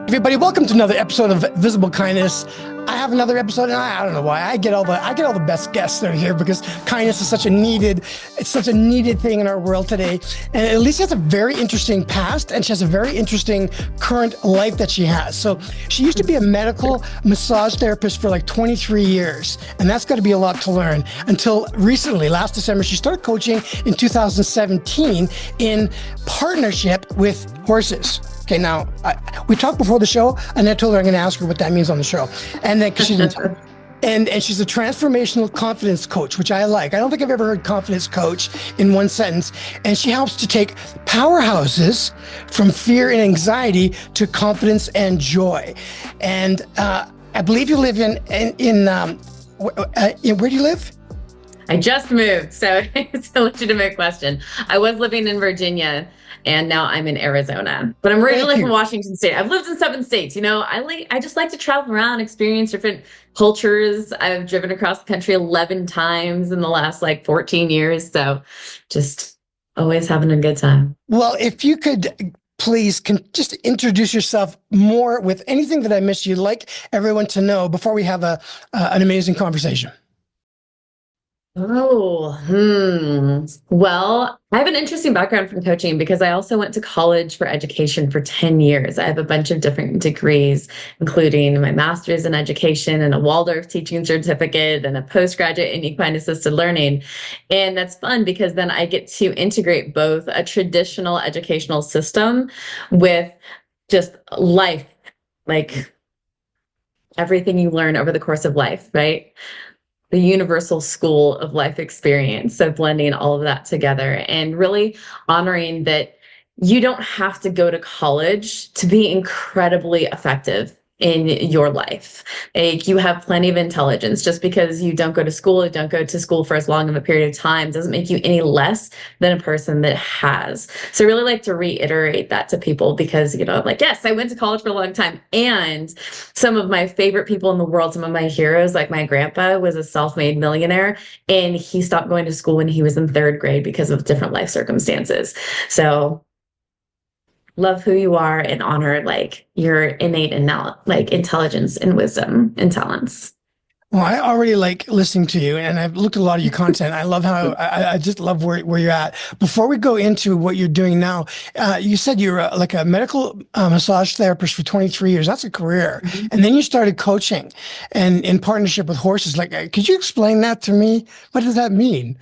Everybody, welcome to another episode of Visible Kindness. I have another episode, and I don't know why I get all the best guests that are here because kindness is such a needed thing in our world today. And Elysia has a very interesting past, and she has a very interesting current life that she has. So she used to be a medical massage therapist for like 23 years, and that's got to be a lot to learn. Until recently, last December, she started coaching in 2017 in partnership with horses. Okay, now we talked before the show, and I told her I'm going to ask her what that means on the show, and then because she didn't. And she's a transformational confidence coach, which I like. I don't think I've ever heard confidence coach in one sentence. And she helps to take powerhouses from fear and anxiety to confidence and joy. And I believe you live in where do you live? I just moved, so it's a legitimate question. I was living in Virginia, and now I'm in Arizona. But I'm originally from Washington State. I've lived in 7 states. You know, I just like to travel around, experience different cultures. I've driven across the country 11 times in the last 14 years. So just always having a good time. Well, if you could please just introduce yourself more with anything that I missed you'd like everyone to know before we have an amazing conversation. Well, I have an interesting background from coaching because I also went to college for education for 10 years. I have a bunch of different degrees, including my master's in education and a Waldorf teaching certificate and a postgraduate in equine assisted learning. And that's fun because then I get to integrate both a traditional educational system with just life, like everything you learn over the course of life, right? The universal school of life experience. So blending all of that together and really honoring that you don't have to go to college to be incredibly effective in your life. You have plenty of intelligence. Just because you don't go to school for as long of a period of time doesn't make you any less than a person that has. So I really like to reiterate that to people because, yes, I went to college for a long time. And some of my favorite people in the world, some of my heroes, like my grandpa was a self-made millionaire, and he stopped going to school when he was in 3rd grade because of different life circumstances. So love who you are and honor your innate and intelligence and wisdom and talents. Well, I already like listening to you, and I've looked at a lot of your content. I love how I just love where you're at. Before we go into what you're doing now, you said you're a medical massage therapist for 23 years. That's a career. Mm-hmm. And then you started coaching and in partnership with horses. Could you explain that to me? What does that mean?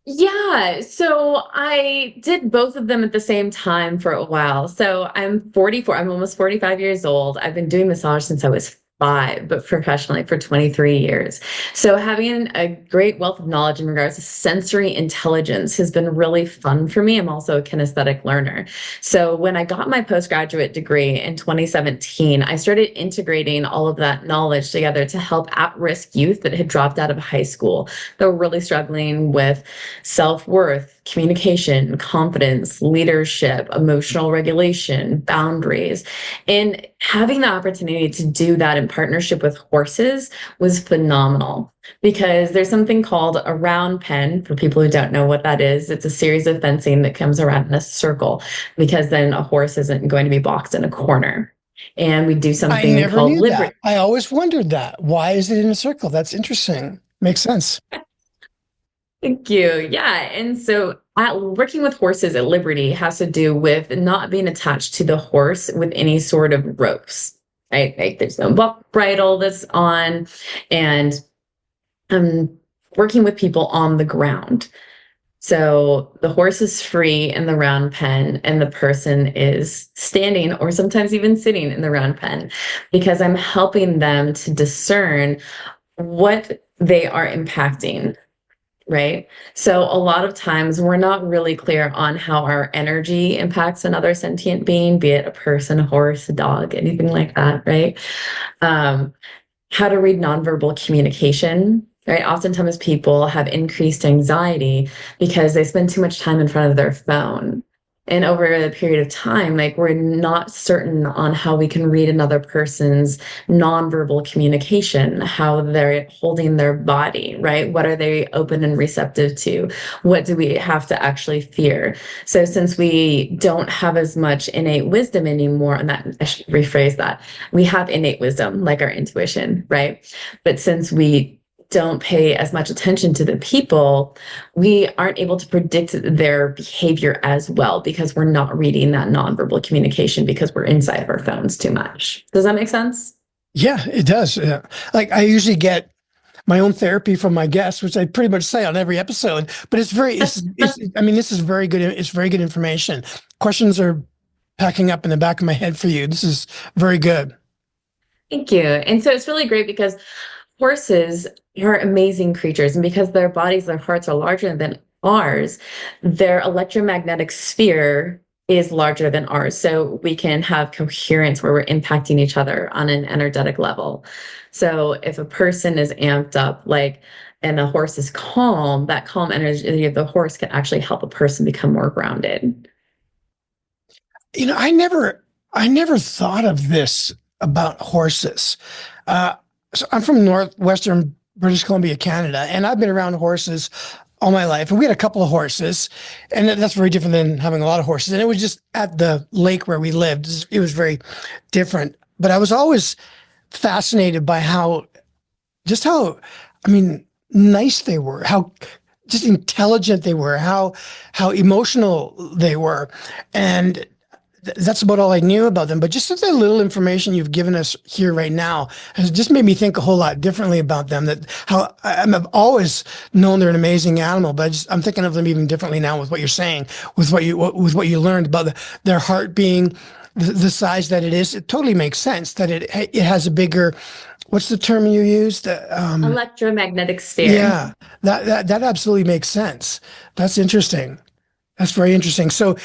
Yeah, so I did both of them at the same time for a while. So I'm 44, I'm almost 45 years old. I've been doing massage since I was 5, but professionally for 23 years. So having a great wealth of knowledge in regards to sensory intelligence has been really fun for me. I'm also a kinesthetic learner. So when I got my postgraduate degree in 2017, I started integrating all of that knowledge together to help at-risk youth that had dropped out of high school, that were really struggling with self-worth, communication, confidence, leadership, emotional regulation, boundaries. And having the opportunity to do that in partnership with horses was phenomenal because there's something called a round pen. For people who don't know what that is, it's a series of fencing that comes around in a circle because then a horse isn't going to be boxed in a corner. And we do something called liberty. I always wondered that. Why is it in a circle? That's interesting. Makes sense. Thank you. Yeah. And so working with horses at liberty has to do with not being attached to the horse with any sort of ropes, right? There's no buck bridle that's on, and I'm working with people on the ground. So the horse is free in the round pen and the person is standing or sometimes even sitting in the round pen because I'm helping them to discern what they are impacting. Right. So a lot of times we're not really clear on how our energy impacts another sentient being, be it a person, a horse, a dog, anything like that. Right. How to read nonverbal communication. Right. Oftentimes people have increased anxiety because they spend too much time in front of their phone. And over the period of time, like we're not certain on how we can read another person's nonverbal communication, how they're holding their body, right? What are they open and receptive to? What do we have to actually fear? So since we don't have as much innate wisdom anymore, and that I should rephrase that, we have innate wisdom, like our intuition, right? But since we don't pay as much attention to the people, we aren't able to predict their behavior as well because we're not reading that nonverbal communication because we're inside of our phones too much. Does that make sense? Yeah, it does. Yeah. Like I usually get my own therapy from my guests, which I pretty much say on every episode, but I mean, this is very good. It's very good information. Questions are packing up in the back of my head for you. This is very good. Thank you. And so it's really great because horses are amazing creatures, and because their bodies, their hearts are larger than ours, their electromagnetic sphere is larger than ours. So we can have coherence where we're impacting each other on an energetic level. So if a person is amped up, like, and a horse is calm, that calm energy of the horse can actually help a person become more grounded. You know, I never thought of this about horses. Uh, so I'm from northwestern British Columbia, Canada, and I've been around horses all my life. And we had a couple of horses, and that's very different than having a lot of horses. And it was just at the lake where we lived. It was very different. But I was always fascinated by how, I mean, nice they were, how just intelligent they were, how emotional they were. And that's about all I knew about them. But just the little information you've given us here right now has just made me think a whole lot differently about them. That how I've always known they're an amazing animal, but I'm thinking of them even differently now with what you're saying, with what you learned about their heart being the size that it is. It totally makes sense that it has a bigger. What's the term you used? Electromagnetic sphere. Yeah, that absolutely makes sense. That's interesting. That's very interesting. So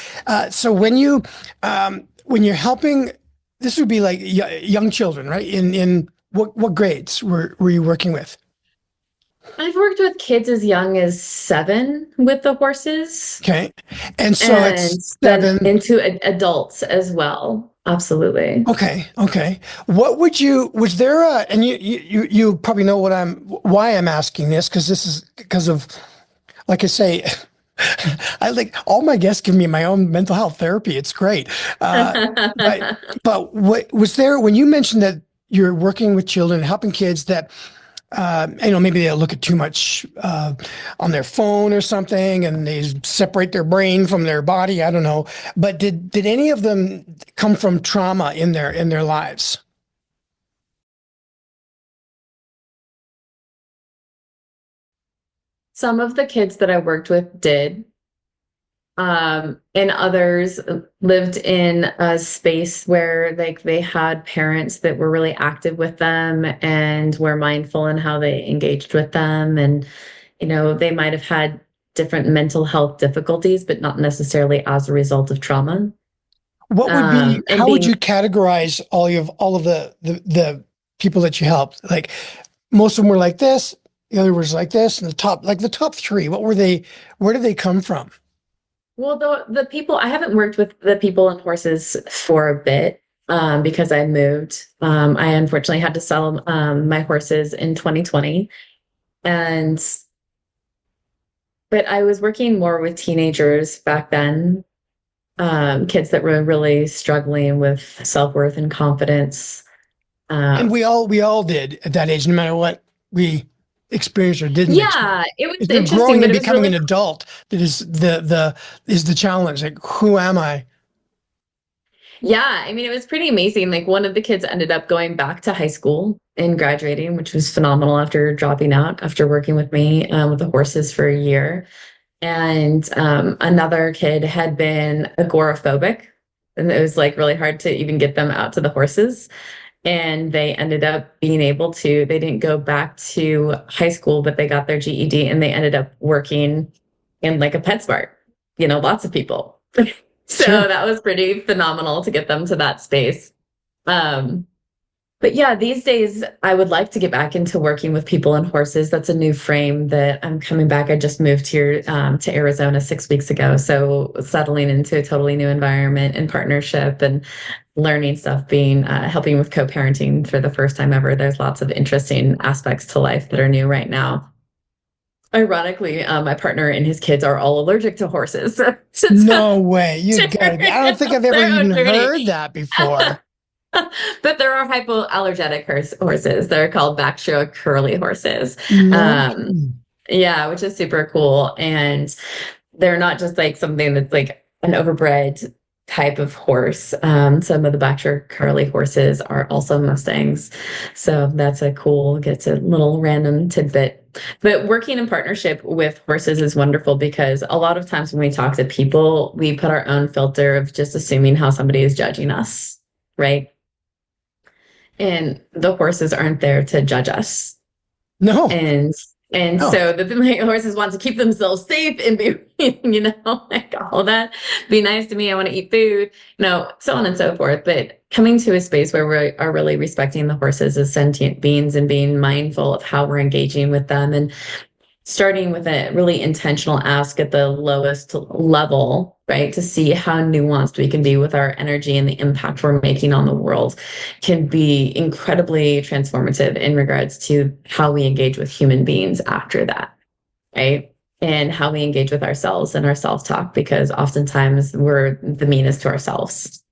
when you're helping, this would be like young children, right? In what grades were you working with? I've worked with kids as young as 7 with the horses, Okay, and so and it's then 7. into adults as well. Absolutely. Okay. What would you, was there a, and you probably know why I'm asking this, because this is because of, like I say, I like all my guests give me my own mental health therapy. It's great. But what was there when you mentioned that you're working with children, helping kids that maybe they look at too much on their phone or something, and they separate their brain from their body. I don't know. But did any of them come from trauma in their lives? Some of the kids that I worked with did. And others lived in a space where like they had parents that were really active with them and were mindful in how they engaged with them. And, they might have had different mental health difficulties, but not necessarily as a result of trauma. And How would being you categorize all of the people that you helped? Like most of them were like this, the other was like this, and the top three, where did they come from? Well, the people I haven't worked with the people and horses for a bit because I moved. I unfortunately had to sell my horses in 2020, and but I was working more with teenagers back then, kids that were really struggling with self-worth and confidence. And Uh, we all did at that age, no matter what we experienced or didn't experience. yeah, it was If they're interesting, growing but and it was becoming really an adult, that is the challenge. Like, who am I? Yeah, I mean, it was pretty amazing. Like one of the kids ended up going back to high school and graduating, which was phenomenal after dropping out, after working with me with the horses for a year. And another kid had been agoraphobic, and it was like really hard to even get them out to the horses. And they ended up being able to, they didn't go back to high school, but they got their GED and they ended up working in like a PetSmart, lots of people. So Sure. that was pretty phenomenal to get them to that space. Um, But yeah, these days I would like to get back into working with people and horses. That's a new frame that I'm coming back. I just moved here to Arizona 6 weeks ago. So settling into a totally new environment and partnership and learning stuff, being helping with co-parenting for the first time ever. There's lots of interesting aspects to life that are new right now. Ironically, my partner and his kids are all allergic to horses. So No way. You gotta be. I don't think I've ever their even own journey. heard that before. But there are hypoallergenic horses. They're called backstroke curly horses. No Um, kidding. yeah, which is super cool. And they're not just like something that's like an overbred type of horse. Some of the backstroke curly horses are also Mustangs. So that's a cool, gets a little random tidbit. But working in partnership with horses is wonderful because a lot of times when we talk to people, we put our own filter of just assuming how somebody is judging us, right? And the horses aren't there to judge us. No, And no. so the horses want to keep themselves safe and be, like all that. Be nice to me. I want to eat food, so on and so forth. But coming to a space where we are really respecting the horses as sentient beings and being mindful of how we're engaging with them and starting with a really intentional ask at the lowest level, right? To see how nuanced we can be with our energy and the impact we're making on the world can be incredibly transformative in regards to how we engage with human beings after that, right? And how we engage with ourselves and our self talk, because oftentimes we're the meanest to ourselves.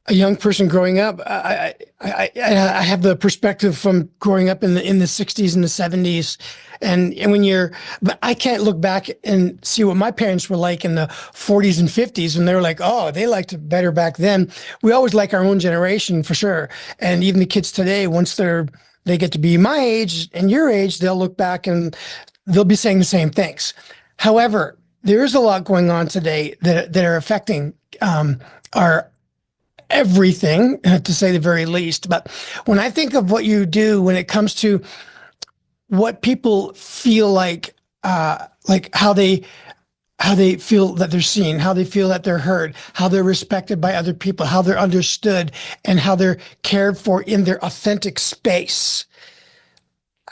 A young person growing up, I have the perspective from growing up in the 60s and the 70s. And when but I can't look back and see what my parents were like in the 40s and 50s when they were like, oh, they liked it better back then. We always like our own generation for sure. And even the kids today, once they get to be my age and your age, they'll look back and they'll be saying the same things. However, there is a lot going on today that are affecting our everything, to say the very least. But when I think of what you do when it comes to what people feel like how they feel that they're seen, how they feel that they're heard, how they're respected by other people, how they're understood, and how they're cared for in their authentic space.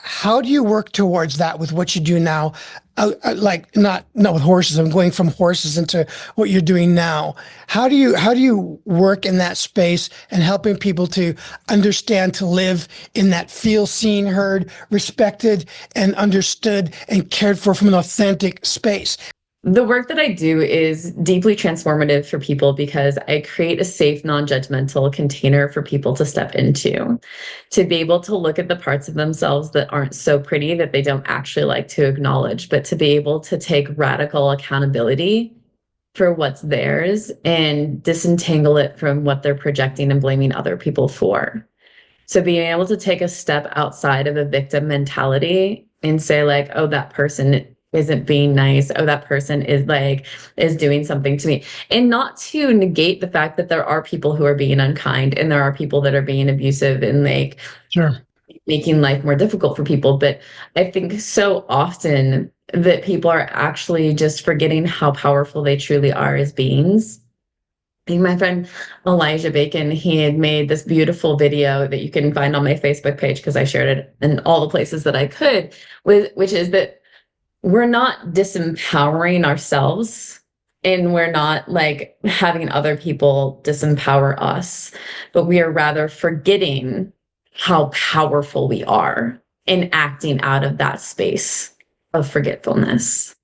How do you work towards that with what you do now? Like not with horses. I'm going from horses into what you're doing now. How do you work in that space and helping people to understand to live in that feel seen, heard, respected, and understood and cared for from an authentic space? The work that I do is deeply transformative for people because I create a safe, non-judgmental container for people to step into, to be able to look at the parts of themselves that aren't so pretty that they don't actually like to acknowledge, but to be able to take radical accountability for what's theirs and disentangle it from what they're projecting and blaming other people for. So being able to take a step outside of a victim mentality and say like, oh, that person isn't being nice. Oh, that person is doing something to me. And not to negate the fact that there are people who are being unkind and there are people that are being abusive and like Sure. making life more difficult for people. But I think so often that people are actually just forgetting how powerful they truly are as beings. I think my friend Elijah Bacon, he had made this beautiful video that you can find on my Facebook page because I shared it in all the places that I could, which is that we're not disempowering ourselves and we're not like having other people disempower us, but we are rather forgetting how powerful we are and acting out of that space of forgetfulness.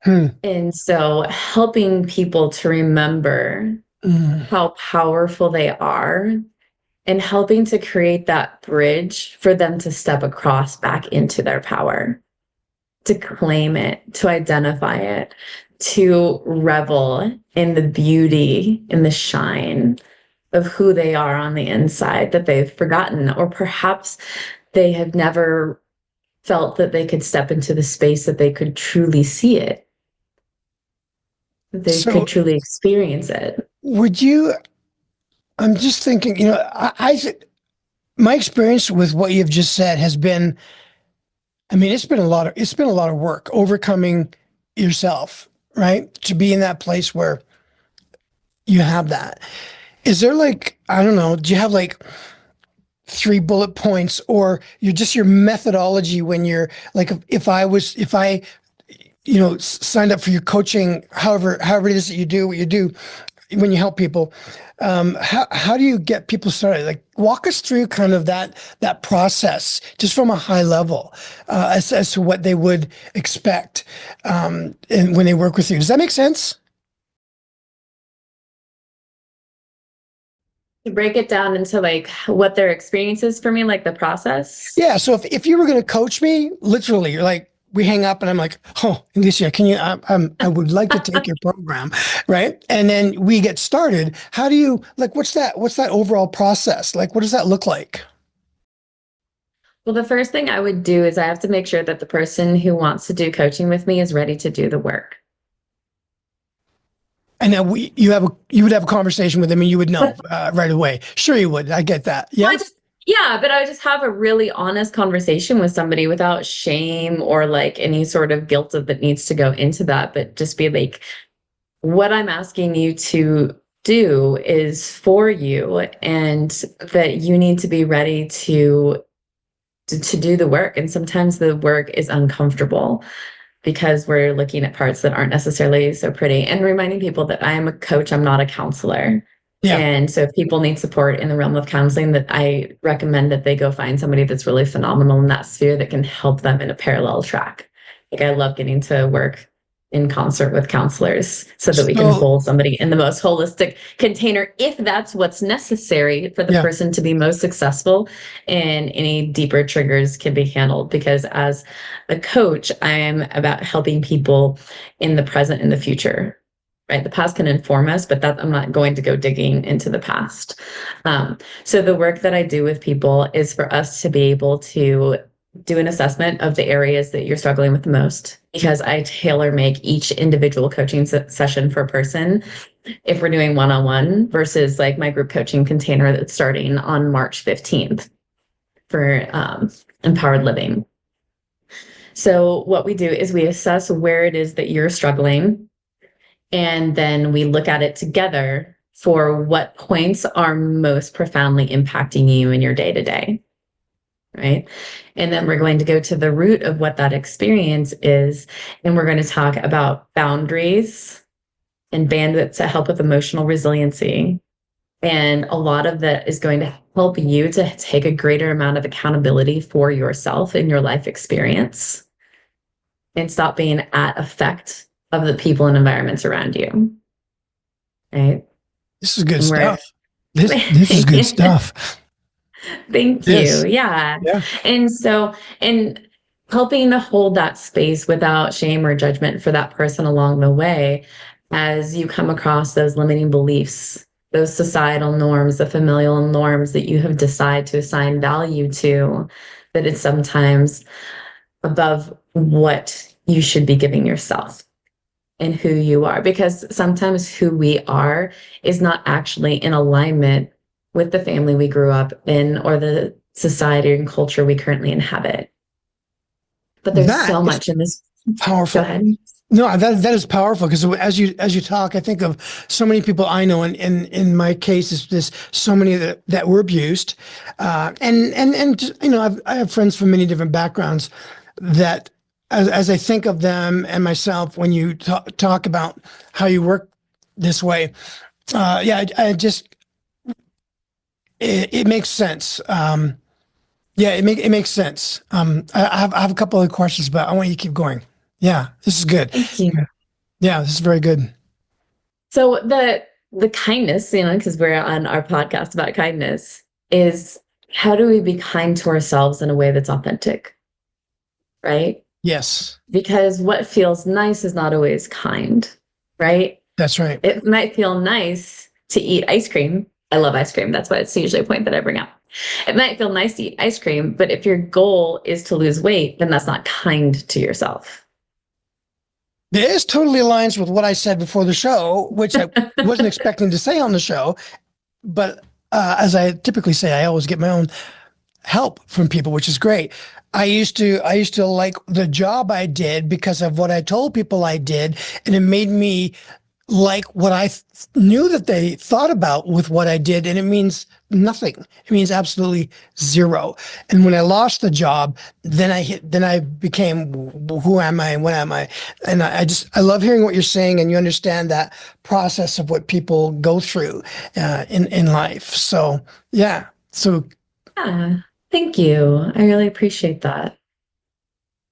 Hmm. And so helping people to remember Mm. how powerful they are and helping to create that bridge for them to step across back into their power, to claim it, to identify it, to revel in the beauty and the shine of who they are on the inside that they've forgotten, or perhaps they have never felt that they could step into the space that they could truly see it, that they could So truly experience it. would you? I'm just thinking. My experience with what you've just said has been. I mean, it's been a lot of work overcoming yourself, right? To be in that place where you have that. Is there like, I don't know, do you have like three bullet points or you're just your methodology when you're like, if I, signed up for your coaching, however it is that you do what you do when you help people, how do you get people started? Like walk us through kind of that process just from a high level, as to what they would expect, and when they work with you. Does that make sense? To break it down into like what their experience is for me, like the process. Yeah. So if you were going to coach me, literally, you're like, we hang up and I'm like, oh, Elysia, can you, I would like to take your program. Right. And then we get started. How do you like, what's that overall process? Like, what does that look like? Well, the first thing I would do is I have to make sure that the person who wants to do coaching with me is ready to do the work. And then you would have a conversation with them and you would know right away. Sure, you would. I get that. Well, Yeah. yeah, but I would just have a really honest conversation with somebody without shame or like any sort of guilt that needs to go into that, but just be like, what I'm asking you to do is for you, and that you need to be ready to do the work. And sometimes the work is uncomfortable because we're looking at parts that aren't necessarily so pretty, and reminding people that I am a coach, I'm not a counselor. Yeah. And so if people need support in the realm of counseling, that I recommend that they go find somebody that's really phenomenal in that sphere that can help them in a parallel track. Like I love getting to work in concert with counselors so that we can So, hold somebody in the most holistic container if that's what's necessary for the yeah. person to be most successful, and any deeper triggers can be handled. Because as a coach, I am about helping people in the present and the future. Right. The past can inform us, but that I'm not going to go digging into the past. So the work that I do with people is for us to be able to do an assessment of the areas that you're struggling with the most, because I tailor make each individual coaching session for a person if we're doing one-on-one versus like my group coaching container that's starting on March 15th for empowered living. So what we do is we assess where it is that you're struggling, and then we look at it together for what points are most profoundly impacting you in your day to day. Right. And then we're going to go to the root of what that experience is. And we're going to talk about boundaries and bandwidth to help with emotional resiliency. And a lot of that is going to help you to take a greater amount of accountability for yourself in your life experience and stop being at effect of the people and environments around you. Right. This is good And we're stuff. This is good stuff. Thank you. This. Yeah. Yeah. And so, and helping to hold that space without shame or judgment for that person along the way, as you come across those limiting beliefs, those societal norms, the familial norms that you have decided to assign value to, that it's sometimes above what you should be giving yourself and who you are. Because sometimes who we are is not actually in alignment with the family we grew up in or the society and culture we currently inhabit. But there's That so is much in this. Go powerful. ahead. No, that is powerful because as you talk, I think of so many people I know, and in my case, is this so many that were abused, and I have friends from many different backgrounds that as I think of them and myself, when you talk about how you work this way, yeah, I just it makes sense. Yeah, it makes sense. I have a couple of questions, but I want you to keep going. Yeah, this is good. Thank you. Yeah, this is very good. So the kindness, because we're on our podcast about kindness, is how do we be kind to ourselves in a way that's authentic, right? Yes, Because what feels nice is not always kind, right? that's right. It might feel nice to eat ice cream. I love ice cream. That's why it's usually a point that I bring up. It might feel nice to eat ice cream, but if your goal is to lose weight, then that's not kind to yourself. This totally aligns with what I said before the show, which I wasn't expecting to say on the show. But as I typically say, I always get my own. help from people, which is great. I used to like the job I did because of what I told people I did, and it made me like what knew that they thought about with what I did, and it means nothing. It means absolutely zero. And when I lost the job, then I became, who am I and what am I? And I love hearing what you're saying, and you understand that process of what people go through in life. So yeah, so Yeah, thank you. I really appreciate that.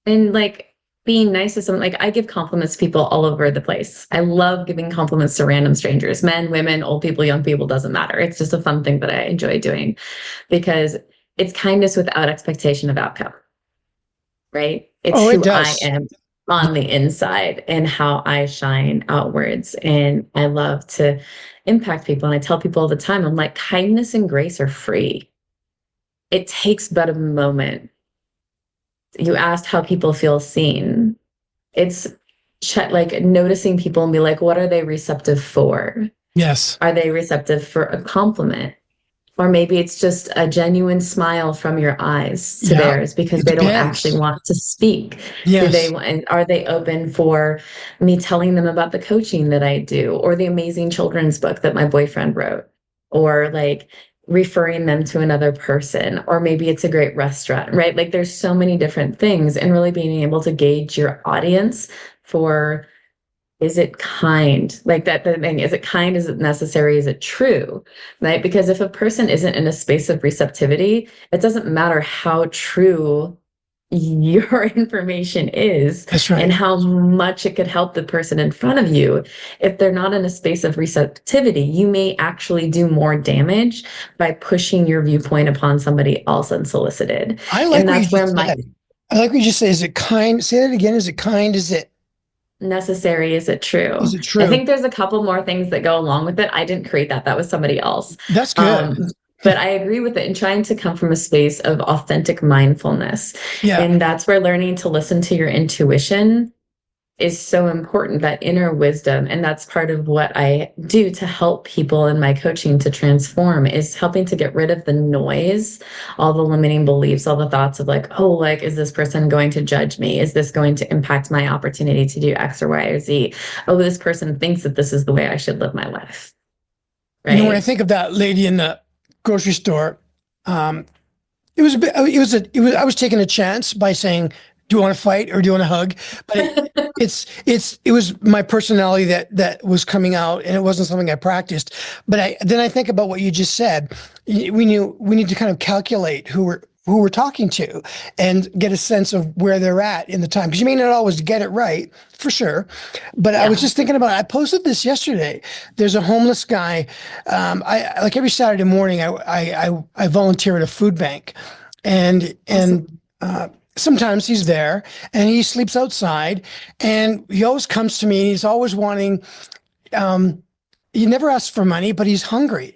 And like being nice to someone, like I give compliments to people all over the place. I love giving compliments to random strangers, men, women, old people, young people, doesn't matter. It's just a fun thing that I enjoy doing because it's kindness without expectation of outcome, right? It's oh, it who I does. am on the inside and how I shine outwards. And I love to impact people. And I tell people all the time, I'm like, kindness and grace are free. It takes but a moment. You asked how people feel seen. It's like noticing people and be like, what are they receptive for? Yes, Are they receptive for a compliment? Or maybe it's just a genuine smile from your eyes to yeah, theirs because it they don't actually depends. want to speak. Do they Yes, and are they open for me telling them about the coaching that I do or the amazing children's book that my boyfriend wrote? Or like referring them to another person, or maybe it's a great restaurant, right? Like there's so many different things, and really being able to gauge your audience for, is it kind? Like that the thing, is it kind? Is it necessary? Is it true? Right? Because if a person isn't in a space of receptivity, it doesn't matter how true your information is that's and right. how much it could help the person in front of you. If they're not in a space of receptivity, you may actually do more damage by pushing your viewpoint upon somebody else unsolicited. I like And what you that's where just my said. I like what you just said. Is it kind? Say that again. Is it kind? necessary, is it Is true? it I true? think there's a couple more things that go along with it. I didn't create that. That was somebody else. That's good. Um, but I agree with it and trying to come from a space of authentic mindfulness. Yeah. And that's where learning to listen to your intuition is so important, that inner wisdom. And that's part of what I do to help people in my coaching to transform, is helping to get rid of the noise, all the limiting beliefs, all the thoughts of like, oh, like, is this person going to judge me? Is this going to impact my opportunity to do X or Y or Z? Oh, this person thinks that this is the way I should live my life. You know, when I Right. think of that lady in the grocery store, um, it was a bit, I was taking a chance by saying, do you want to fight or do you want to hug? But it was my personality that was coming out, and it wasn't something I practiced. But then I think about what you just said. We need to kind of calculate who we're talking to and get a sense of where they're at in the time. Because you may not always get it right, for sure. But I was Yeah. just thinking about it. I posted this yesterday. There's a homeless guy. I like every Saturday morning, I volunteer at a food bank, and Awesome. sometimes he's there and he sleeps outside, and he always comes to me and he's always wanting. He never asks for money, but he's hungry,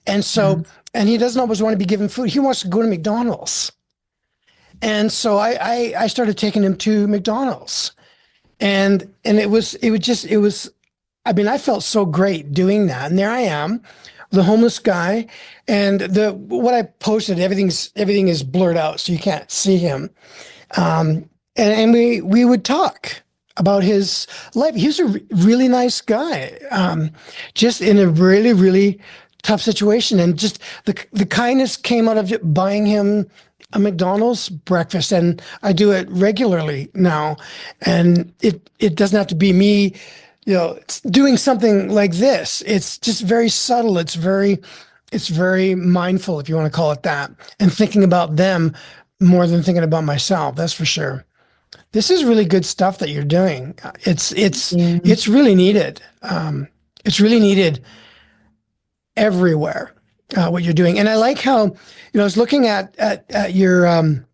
and Yeah. so and he doesn't always want to be given food. He wants to go to McDonald's, and so I started taking him to McDonald's, and it was. I mean, I felt so great doing that, and there I am, the homeless guy, and the what I posted, everything is blurred out, so you can't see him. And we would talk about his life. He was a really nice guy, just in a really tough situation, and just the kindness came out of buying him a McDonald's breakfast, and I do it regularly now, and it doesn't have to be me, you know, doing something like this. It's just very subtle. It's very mindful, if you want to call it that, and thinking about them more than thinking about myself. That's for sure. This is really good stuff that you're doing. Yeah. It's really needed. It's really needed everywhere. What you're doing, and I like how, you know, I was looking at your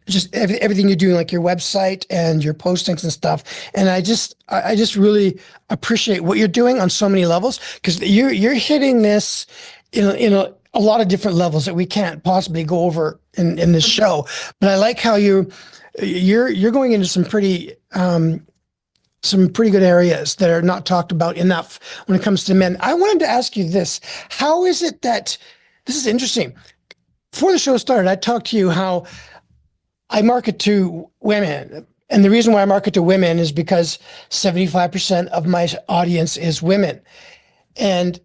just everything you're doing, like your website and your postings and stuff. And I just really appreciate what you're doing on so many levels, because you're hitting this in a lot of different levels that we can't possibly go over in this show. But I like how you're going into some pretty good areas that are not talked about enough when it comes to men. I wanted to ask you this: how is it that this is interesting? before the show started, I talked to you how I market to women. And the reason why I market to women is because 75% of my audience is women. And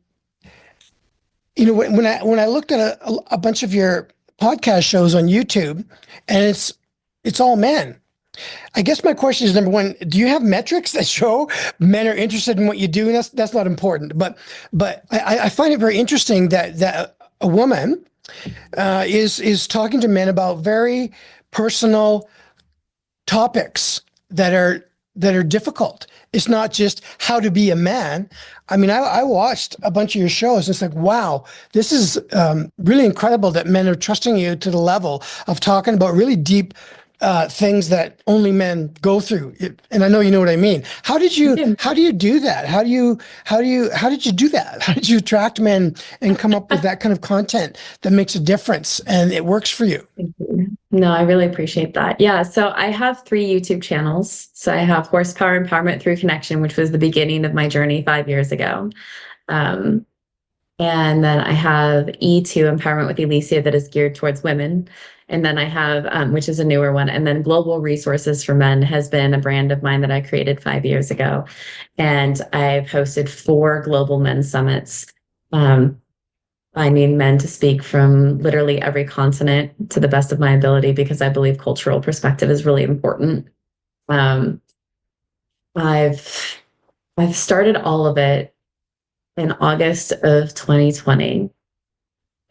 when I looked at a bunch of your podcast shows on YouTube, and it's all men. I guess my question is, number one, do you have metrics that show men are interested in what you do? And that's not important, but I find it very interesting that a woman is talking to men about very personal topics that are difficult. It's not just how to be a man. I mean, I watched a bunch of your shows. It's like, wow, this is really incredible that men are trusting you to the level of talking about really deep things that only men go through. And I know you know what I mean. How do you do that? How did you do that? How did you attract men and come up with that kind of content that makes a difference and it works for you? No, I really appreciate that. Yeah, so I have 3 YouTube channels. So I have Horsepower Empowerment Through Connection, which was the beginning of my journey 5 years ago. Um, and then I have E2 Empowerment with Elysia that is geared towards women. And then I have, which is a newer one. And then Global Resources for Men has been a brand of mine that I created 5 years ago. And I've hosted 4 global men's summits. Finding men to speak from literally every continent to the best of my ability, because I believe cultural perspective is really important. Um, I've started all of it in August of 2020,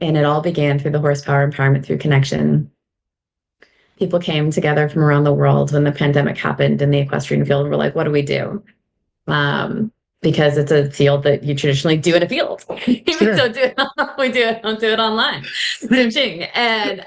and it all began through the Horsepower Empowerment Through Connection. People came together from around the world when the pandemic happened in the equestrian field and were like, what do we do? Because it's a field that you traditionally do in a field. Sure. Don't do it online. And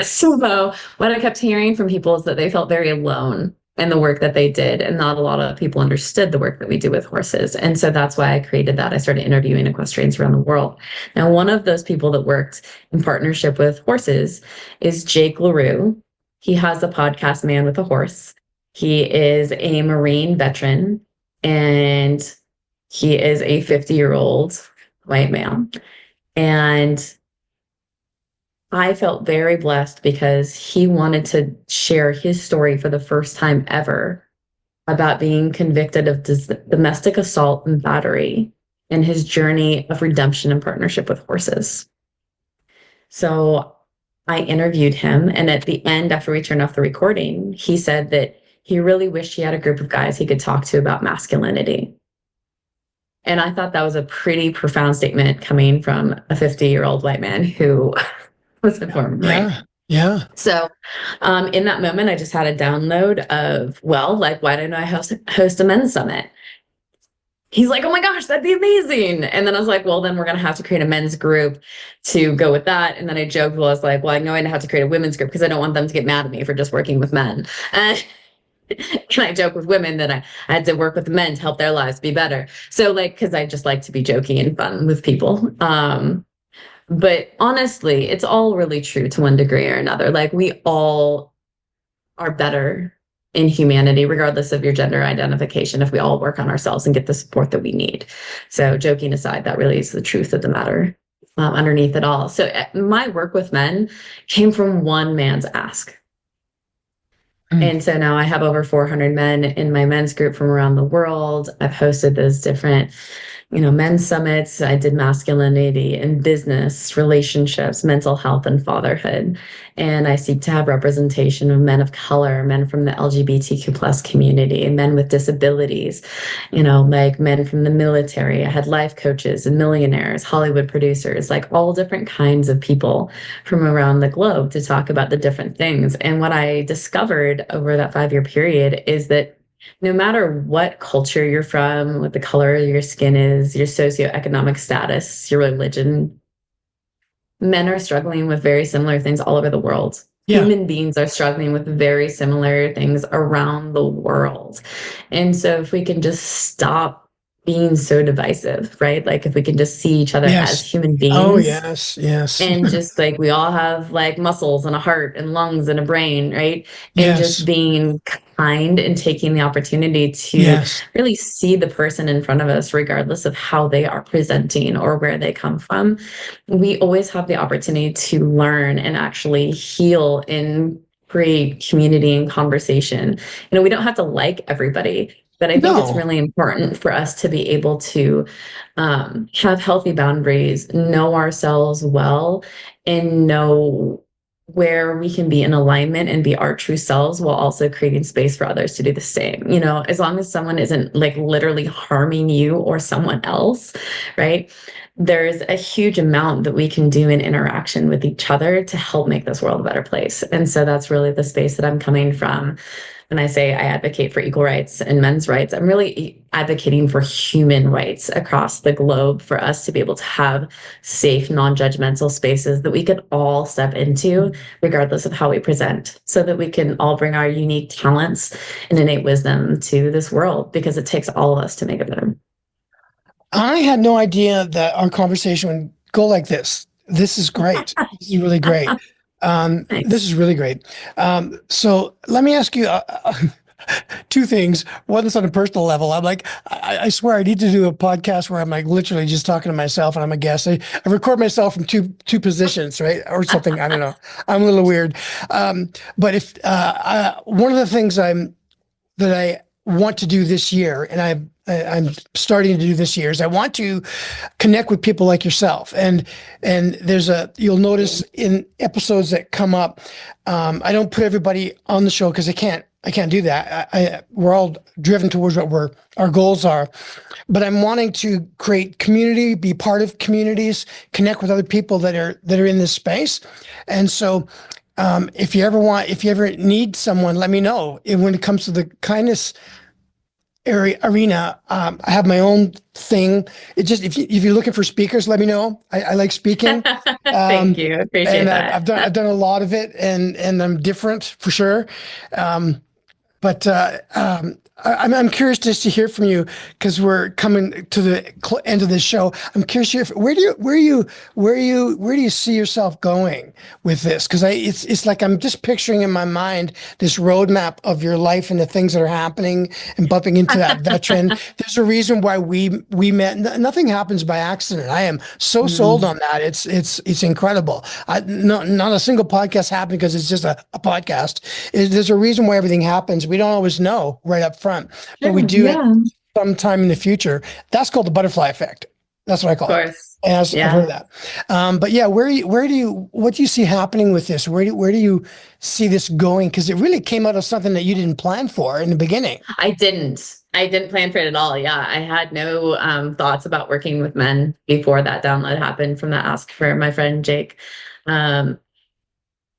so what I kept hearing from people is that they felt very alone in the work that they did, and not a lot of people understood the work that we do with horses. And so that's why I created that. I started interviewing equestrians around the world. Now, one of those people that worked in partnership with horses is Jake LaRue. He has a podcast, Man with a Horse. He is a Marine veteran, and he is a 50-year-old white male. And I felt very blessed because he wanted to share his story for the first time ever about being convicted of domestic assault and battery and his journey of redemption in partnership with horses. So I interviewed him, and at the end, after we turned off the recording, he said that he really wished he had a group of guys he could talk to about masculinity. And I thought that was a pretty profound statement coming from a 50-year-old white man who was a former Marine. Yeah. So in that moment, I just had a download of, well, like, why don't I host a men's summit? He's like, oh my gosh, that'd be amazing. And then I was like, well, then we're going to have to create a men's group to go with that. And then I joked, well, I was like, well, I'm going to have to create a women's group because I don't want them to get mad at me for just working with men. And I joke with women that I had to work with men to help their lives be better. So like, because I just like to be jokey and fun with people. But honestly, it's all really true to one degree or another. Like, we all are better in humanity, regardless of your gender identification, if we all work on ourselves and get the support that we need. So joking aside, that really is the truth of the matter underneath it all. So my work with men came from one man's ask. And so now I have over 400 men in my men's group from around the world. I've hosted those different, men's summits. I did masculinity in business, relationships, mental health, and fatherhood. And I seek to have representation of men of color, men from the LGBTQ plus community, and men with disabilities, like men from the military. I had life coaches and millionaires, Hollywood producers, like all different kinds of people from around the globe to talk about the different things. And what I discovered over that 5-year period is that no matter what culture you're from, what the color of your skin is, your socioeconomic status, your religion, men are struggling with very similar things all over the world. Yeah. Human beings are struggling with very similar things around the world. And so if we can just stop being so divisive, right? Like if we can just see each other as human beings. Oh, yes. And just like we all have like muscles and a heart and lungs and a brain, right? And just being kind and taking the opportunity to Yes. really see the person in front of us, regardless of how they are presenting or where they come from. We always have the opportunity to learn and actually heal and create community and conversation. We don't have to like everybody, but I think it's No. really important for us to be able to have healthy boundaries, know ourselves well, and know where we can be in alignment and be our true selves while also creating space for others to do the same. As long as someone isn't like literally harming you or someone else, right? There's a huge amount that we can do in interaction with each other to help make this world a better place. And so that's really the space that I'm coming from. When I say I advocate for equal rights and men's rights, I'm really advocating for human rights across the globe for us to be able to have safe, non-judgmental spaces that we can all step into, regardless of how we present, so that we can all bring our unique talents and innate wisdom to this world, because it takes all of us to make it better. I had no idea that our conversation would go like this. This is great. This is really great. This Thanks. is really great. So let me ask you two things. One is on a personal level. I'm like, I swear I need to do a podcast where I'm like literally just talking to myself and I'm a guest. I record myself from two positions, right? Or something. I don't know. I'm a little weird. But if one of the things that I want to do this year, and I'm starting to do this year, is I want to connect with people like yourself. And you'll notice in episodes that come up, I don't put everybody on the show because I can't do that. We're all driven towards what our goals are, but I'm wanting to create community, be part of communities, connect with other people that are in this space. And so if you ever need someone, let me know. And when it comes to the kindness arena, I have my own thing. It just, if you're looking for speakers, let me know. I like speaking. Thank Um, you. I and appreciate that. I've done a lot of it, and I'm different for sure. Um, but I'm curious just to hear from you because we're coming to the end of this show. I'm curious to hear where do you see yourself going with this? Because it's like I'm just picturing in my mind this roadmap of your life and the things that are happening and bumping into that veteran. There's a reason why we met. Nothing happens by accident. I am so sold Mm. on that. It's incredible. Not a single podcast happened because it's just a podcast. There's a reason why everything happens. We don't always know right up front, but we Sure. do it Yeah. Of sometime in the future. That's called the butterfly effect. That's what I call it. course. And I've heard of Yeah. that. But yeah, what do you see happening with this? Where do you see this going? Because it really came out of something that you didn't plan for in the beginning. I didn't plan for it at all. Yeah. I had no thoughts about working with men before that download happened from that ask for my friend Jake. Um,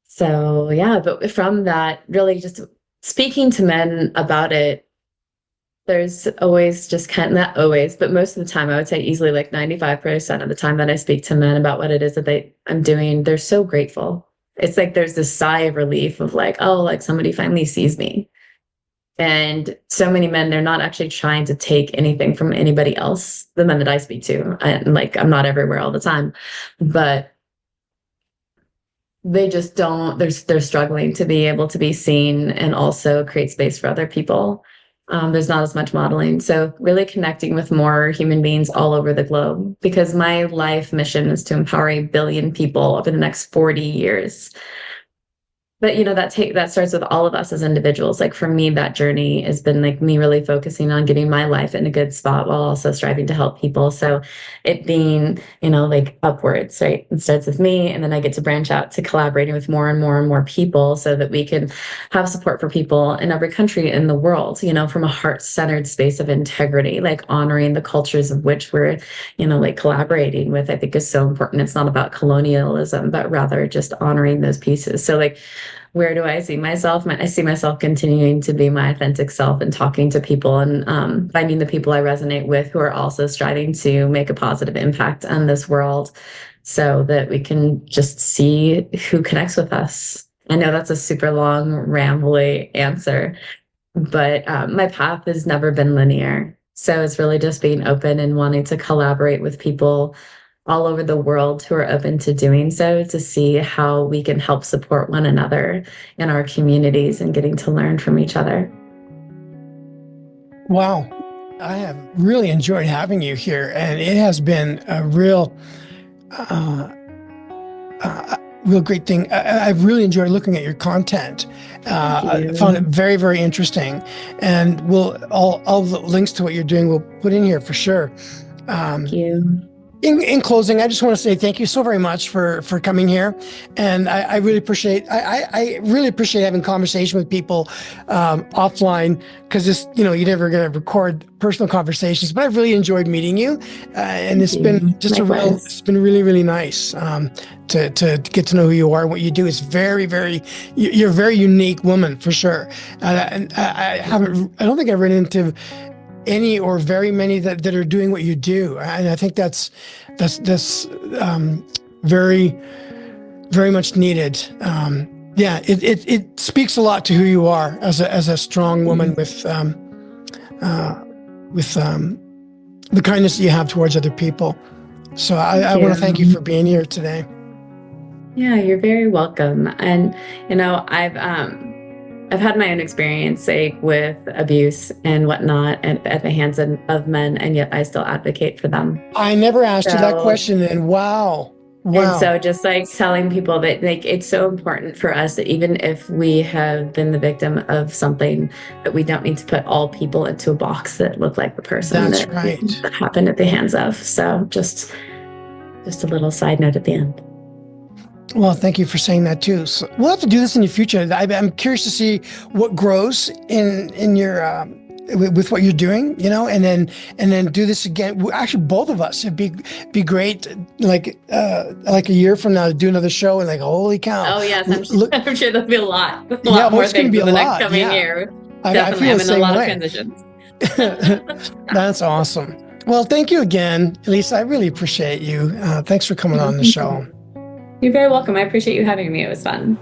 so yeah, but from that, really just speaking to men about it, there's always just kind of not always, but most of the time, I would say easily like 95% of the time that I speak to men about what it is that I'm doing, they're so grateful. It's like there's this sigh of relief of like, oh, like somebody finally sees me. And so many men, they're not actually trying to take anything from anybody else, the men that I speak to. And like, I'm not everywhere all the time, but they just don't, they're struggling to be able to be seen and also create space for other people. There's not as much modeling. So really connecting with more human beings all over the globe, because my life mission is to empower 1 billion people over the next 40 years. But that starts with all of us as individuals. Like for me, that journey has been like me really focusing on getting my life in a good spot while also striving to help people. So it being, like upwards, right? It starts with me, and then I get to branch out to collaborating with more and more and more people so that we can have support for people in every country in the world, from a heart-centered space of integrity, like honoring the cultures of which we're, like collaborating with, I think is so important. It's not about colonialism, but rather just honoring those pieces. So like, where do I see myself? I see myself continuing to be my authentic self and talking to people and finding the people I resonate with who are also striving to make a positive impact on this world so that we can just see who connects with us. I know that's a super long, rambly answer, but my path has never been linear. So it's really just being open and wanting to collaborate with people all over the world who are open to doing so, to see how we can help support one another in our communities and getting to learn from each other. Wow. I have really enjoyed having you here, and it has been a uh, real great thing. I've really enjoyed looking at your content. Thank I found it you. very, very interesting, and all the links to what you're doing we'll put in here for sure. Thank Um, you. in closing, I just want to say thank you so very much for coming here, and I really appreciate I really appreciate having conversation with people offline, because this, you're never going to record personal conversations, but I've really enjoyed meeting you, and Thank it's been you. just Likewise. it's been really, really nice to get to know who you are and what you do. Is very, very you're a very unique woman for sure, and I don't think I've run into any or very many that are doing what you do, and I think that's very, very much needed. Yeah, it speaks a lot to who you are as a strong woman with the kindness that you have towards other people. So Thank I want to thank you you. for being here today. Yeah, you're very welcome. And I've had my own experience, like with abuse and whatnot, at the hands of men, and yet I still advocate for them. I never asked you that So question, and wow, And wow, so just like telling people that, like, it's so important for us that even if we have been the victim of something, that we don't need to put all people into a box that look like the person that's right. that happened at the hands of. So just a little side note at the end. Well, thank you for saying that too. So we'll have to do this in the future. I'm curious to see what grows in your with what you're doing, and then do this again. Actually, both of us. It'd be great, like a year from now, to do another show and like, holy cow, Oh yes, look, I'm sure there'll be a yeah, lot well, more it's going to things be in a the next lot. coming Yeah, year. I Definitely, feel I'm the in a same lot of way. transitions. That's awesome. Well, thank you again, Lisa. I really appreciate you. Thanks for coming Oh, on the thank show. you. You're very welcome. I appreciate you having me. It was fun.